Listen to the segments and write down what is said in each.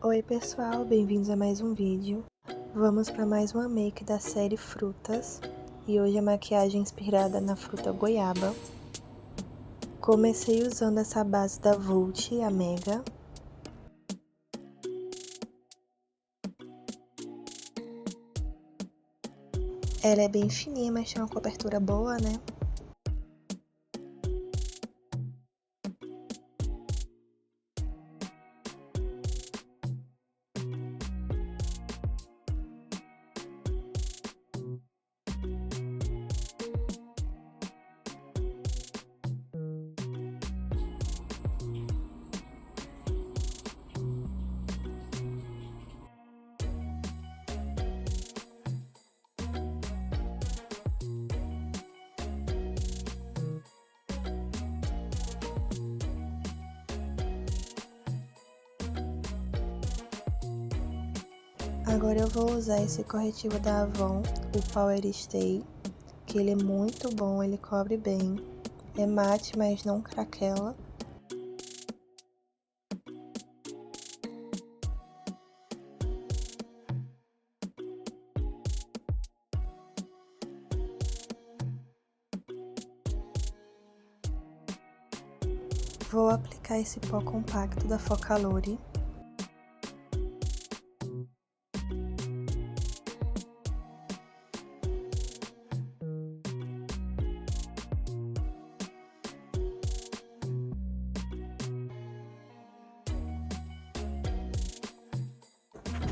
Oi pessoal, bem-vindos a mais um vídeo. Vamos para mais uma make da série Frutas. E hoje a maquiagem é inspirada na fruta goiaba. Comecei usando essa base da Vult, a Mega. Ela é bem fininha, mas tem uma cobertura boa, né? Agora eu vou usar esse corretivo da Avon, o Power Stay, que ele é muito bom, ele cobre bem. É mate, mas não craquela. Vou aplicar esse pó compacto da Focalure.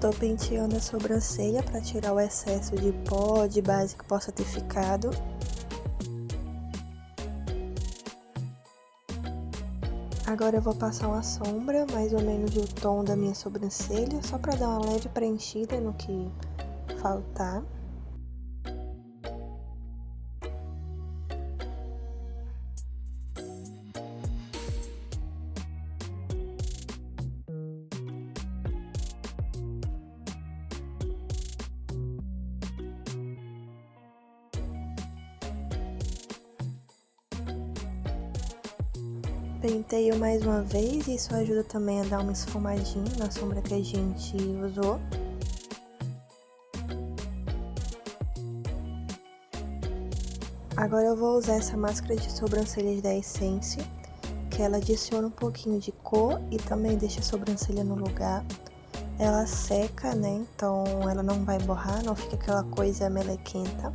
Tô penteando a sobrancelha para tirar o excesso de pó, de base que possa ter ficado. Agora eu vou passar uma sombra, mais ou menos do tom da minha sobrancelha, só para dar uma leve preenchida no que faltar. Penteio mais uma vez, isso ajuda também a dar uma esfumadinha na sombra que a gente usou. Agora eu vou usar essa máscara de sobrancelhas da Essence, que ela adiciona um pouquinho de cor e também deixa a sobrancelha no lugar. Ela seca, né, então ela não vai borrar, não fica aquela coisa melequenta.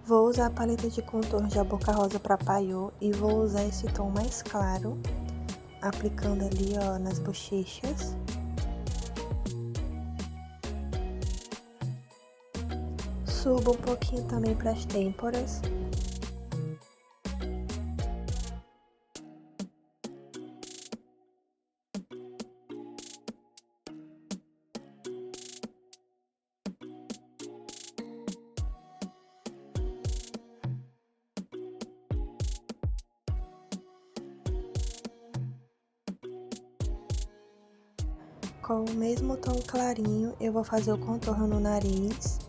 Vou usar a paleta de contorno da Boca Rosa para Paiô e vou usar esse tom mais claro, aplicando ali, ó, nas bochechas. Subo um pouquinho também para as têmporas. Com o mesmo tom clarinho, eu vou fazer o contorno no nariz.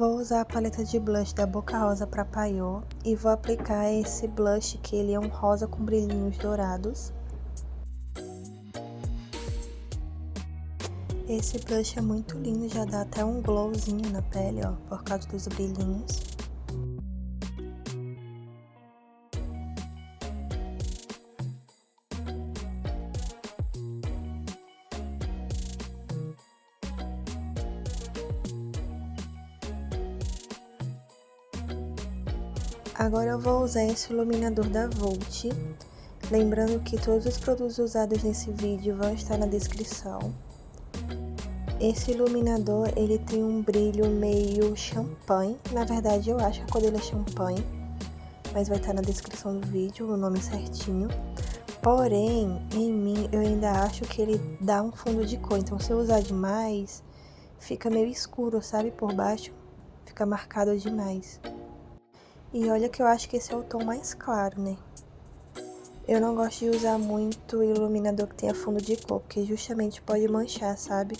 Vou usar a paleta de blush da Boca Rosa para Paiô e vou aplicar esse blush que ele é um rosa com brilhinhos dourados. Esse blush é muito lindo, já dá até um glowzinho na pele, ó, por causa dos brilhinhos. Agora eu vou usar esse iluminador da Vult, lembrando que todos os produtos usados nesse vídeo vão estar na descrição. Esse iluminador, ele tem um brilho meio champanhe, na verdade eu acho que a cor dele é champanhe, mas vai estar na descrição do vídeo o nome certinho. Porém, em mim, eu ainda acho que ele dá um fundo de cor, então se eu usar demais, fica meio escuro, sabe, por baixo, fica marcado demais. E olha que eu acho que esse é o tom mais claro, né? Eu não gosto de usar muito iluminador que tenha fundo de cor, porque justamente pode manchar, sabe?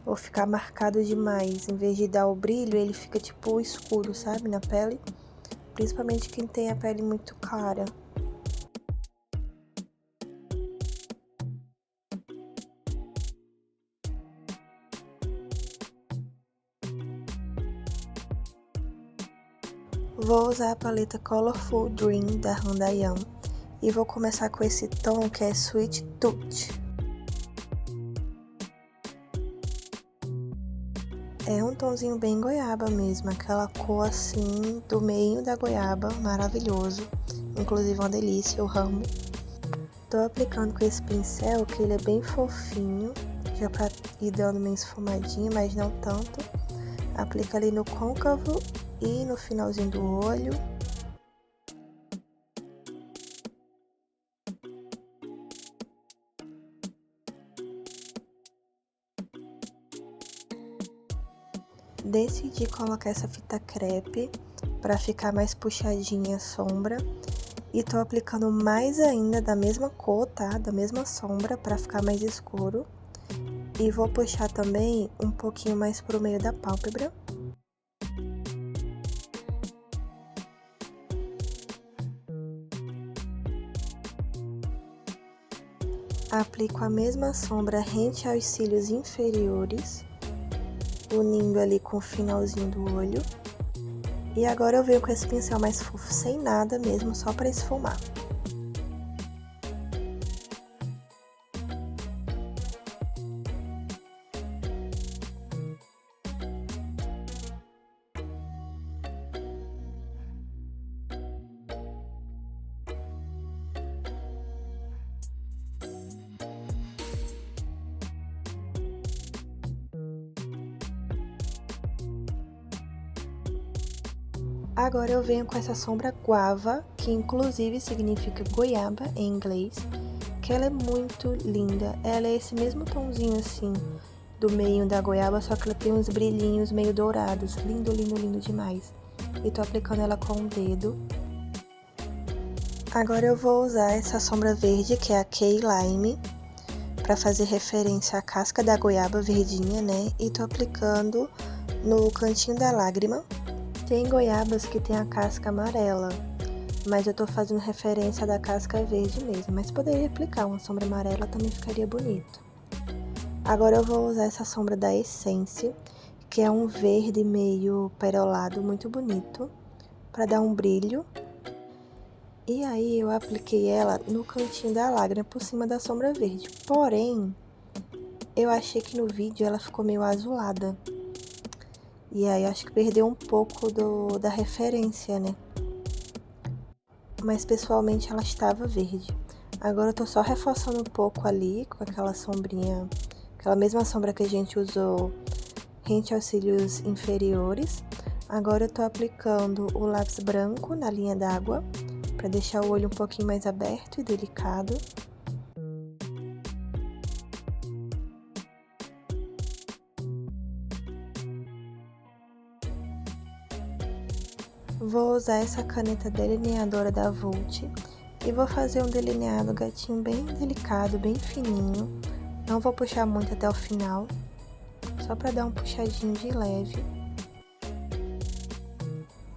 Ou ficar marcado demais. Em vez de dar o brilho, ele fica tipo escuro, sabe? Na pele. Principalmente quem tem a pele muito clara. Vou usar a paleta Colorful Dream da Handayang e vou começar com esse tom que é Sweet Touch. É um tomzinho bem goiaba mesmo, aquela cor assim do meio da goiaba, maravilhoso, inclusive uma delícia, eu amo. Tô aplicando com esse pincel que ele é bem fofinho, já pra ir dando uma esfumadinha, mas não tanto. Aplica ali no côncavo e no finalzinho do olho. Decidi colocar essa fita crepe para ficar mais puxadinha a sombra. E tô aplicando mais ainda da mesma cor, tá? Da mesma sombra para ficar mais escuro. E vou puxar também um pouquinho mais pro meio da pálpebra. Aplico a mesma sombra rente aos cílios inferiores, unindo ali com o finalzinho do olho. E agora eu venho com esse pincel mais fofo, sem nada mesmo, só para esfumar. Agora eu venho com essa sombra guava, que inclusive significa goiaba em inglês, que ela é muito linda. Ela é esse mesmo tomzinho assim, do meio da goiaba, só que ela tem uns brilhinhos meio dourados. Lindo, lindo, lindo demais. E tô aplicando ela com o dedo. Agora eu vou usar essa sombra verde, que é a Key Lime, pra fazer referência à casca da goiaba verdinha, né? E tô aplicando no cantinho da lágrima. Tem goiabas que tem a casca amarela, mas eu tô fazendo referência da casca verde mesmo, mas poderia aplicar uma sombra amarela, também ficaria bonito. Agora eu vou usar essa sombra da Essence, que é um verde meio perolado, muito bonito, para dar um brilho. E aí eu apliquei ela no cantinho da lágrima, por cima da sombra verde, porém, eu achei que no vídeo ela ficou meio azulada. E aí, acho que perdeu um pouco da referência, né? Mas, pessoalmente, ela estava verde. Agora, eu tô só reforçando um pouco ali, com aquela sombrinha, aquela mesma sombra que a gente usou rente aos cílios inferiores. Agora, eu tô aplicando o lápis branco na linha d'água, pra deixar o olho um pouquinho mais aberto e delicado. Vou usar essa caneta delineadora da Vult e vou fazer um delineado gatinho bem delicado, bem fininho. Não vou puxar muito até o final, só para dar um puxadinho de leve.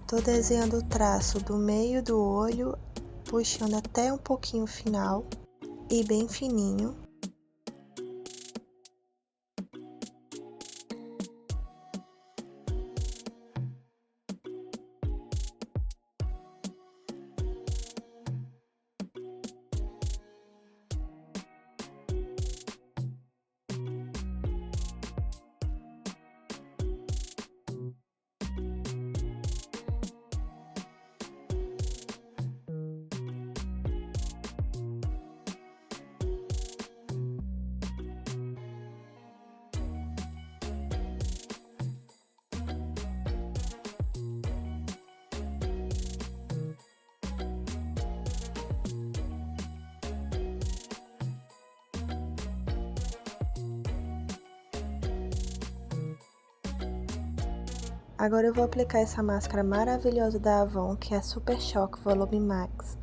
Tô desenhando o traço do meio do olho, puxando até um pouquinho o final e bem fininho. Agora eu vou aplicar essa máscara maravilhosa da Avon, que é a Super Choque Volume Max.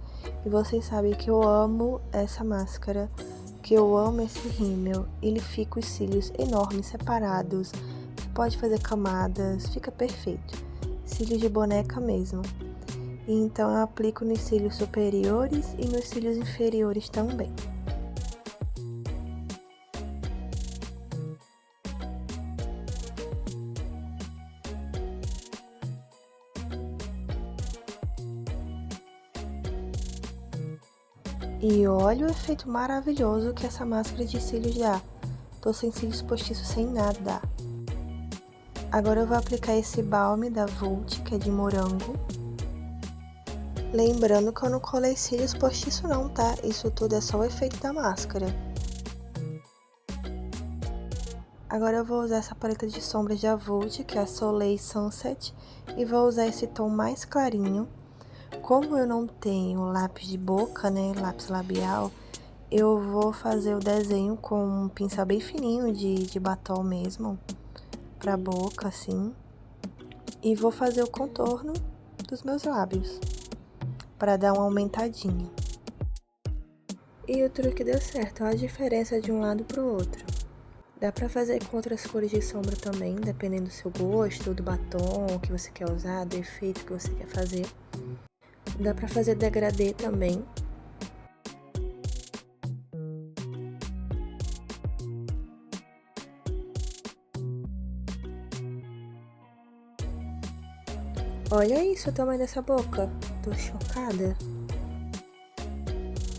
E vocês sabem que eu amo essa máscara, que eu amo esse rímel. Ele fica os cílios enormes, separados, você pode fazer camadas, fica perfeito. Cílios de boneca mesmo. E então eu aplico nos cílios superiores e nos cílios inferiores também. E olha o efeito maravilhoso que essa máscara de cílios dá. Tô sem cílios postiços, sem nada. Agora eu vou aplicar esse balme da Vult, que é de morango. Lembrando que eu não colei cílios postiços não, tá? Isso tudo é só o efeito da máscara. Agora eu vou usar essa paleta de sombras da Vult, que é a Soleil Sunset. E vou usar esse tom mais clarinho. Como eu não tenho lápis de boca, né, lápis labial, eu vou fazer o desenho com um pincel bem fininho de batom mesmo, pra boca, assim. E vou fazer o contorno dos meus lábios, pra dar uma aumentadinha. E o truque deu certo, olha a diferença de um lado pro outro. Dá pra fazer com outras cores de sombra também, dependendo do seu gosto, do batom que você quer usar, do efeito que você quer fazer. Dá pra fazer degradê também. Olha isso, o tamanho dessa boca. Tô chocada.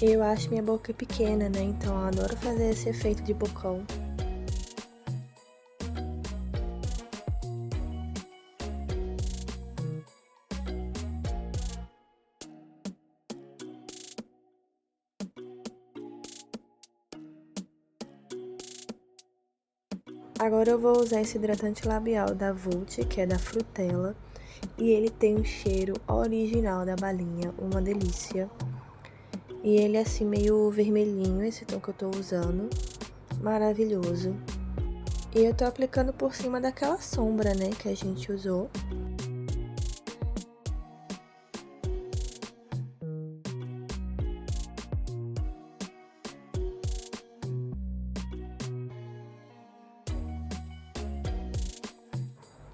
Eu acho minha boca pequena, né? Então eu adoro fazer esse efeito de bocão. Agora eu vou usar esse hidratante labial da Vult, que é da Frutella. E ele tem um cheiro original da balinha, uma delícia. E ele é assim meio vermelhinho, esse tom que eu tô usando. Maravilhoso. E eu tô aplicando por cima daquela sombra, né, que a gente usou.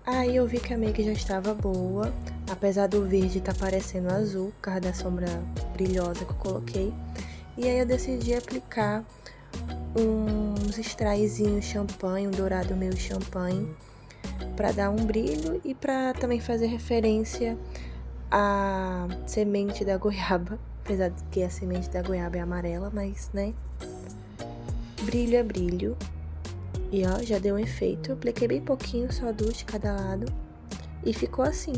Aí eu vi que a make já estava boa, apesar do verde estar parecendo azul, por causa da sombra brilhosa que eu coloquei. E aí eu decidi aplicar uns sprayzinhos champanhe, um dourado meio champanhe, para dar um brilho e para também fazer referência à semente da goiaba, apesar de que a semente da goiaba é amarela, mas, né, brilho é brilho. E ó, já deu um efeito, eu apliquei bem pouquinho, só duas de cada lado. E ficou assim,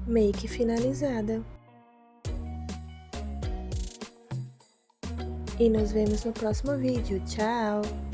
make finalizada. E nos vemos no próximo vídeo, tchau!